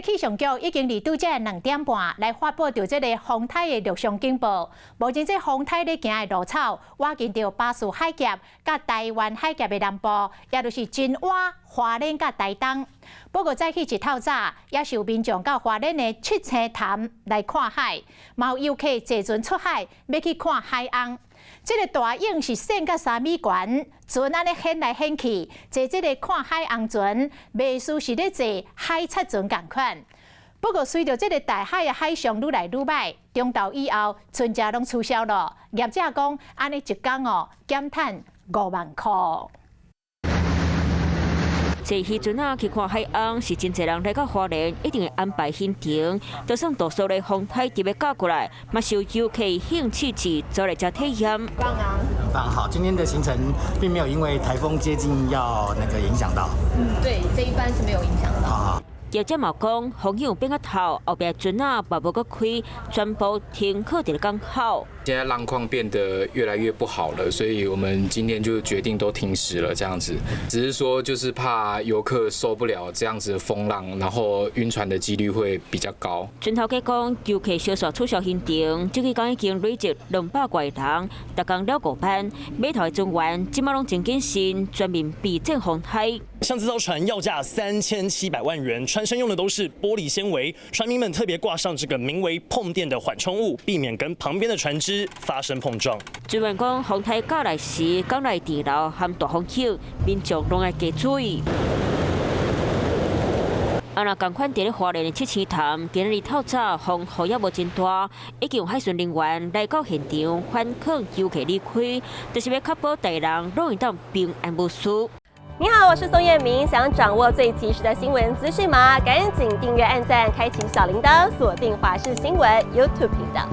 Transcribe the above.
气象局已经伫拄则2点半来发布着这个风台的陆上警报。目前这风台咧行的路草，挖近着巴士海峡、甲台湾海峡的南部，也就是金华、花莲甲台东。不过早起一透早，也是有民众到花莲的七星潭来看海，嘛有游客坐船出海要去看海岸。这个大影是升到3米悬，船安尼掀来掀去，坐这个看海岸船，袂输是咧坐海贼船同款。不过随着这个大海的海象愈来愈歹，中昼以后船只拢取消了。业者讲，安尼一工减赚5万块。坐渔船啊去看海岸，是真侪人来到花莲，一定会安排行程。就算多数的风台特别架过来，嘛是有游客兴趣去走来这体验。棒啊！非常好，今天的行程并没有因为台风接近要影响到。对，这一班是没有影响到。好。业者嘛讲，风向变较透，后边船啊嘛无搁开，全部停靠伫港口。现在浪况变得越来越不好了，所以我们今天就决定都停驶了，这样子。只是说就是怕游客受不了这样子的风浪，然后晕船的几率会比较高。船头家讲，游客小数取消行程，这期间已经累积200多人，逐工了5班，码头的船员即马拢真谨慎，专门避震风台。像这艘船要价3700万元，船身用的都是玻璃纤维，船民们特别挂上这个名为碰电的缓冲物，避免跟旁边的船只发生碰撞。船员讲，风台到来时，港内地楼含大风球，民众拢要加注意。那同款伫咧花莲的七星潭，今日透早风雨也无真大，已经有海巡人员来到现场反抗游客离开，就是要确保大人拢会当平安无事。你好，我是宋彦明。想掌握最及时的新闻资讯吗？赶紧订阅、按赞、开启小铃铛，锁定华视新闻 YouTube 频道。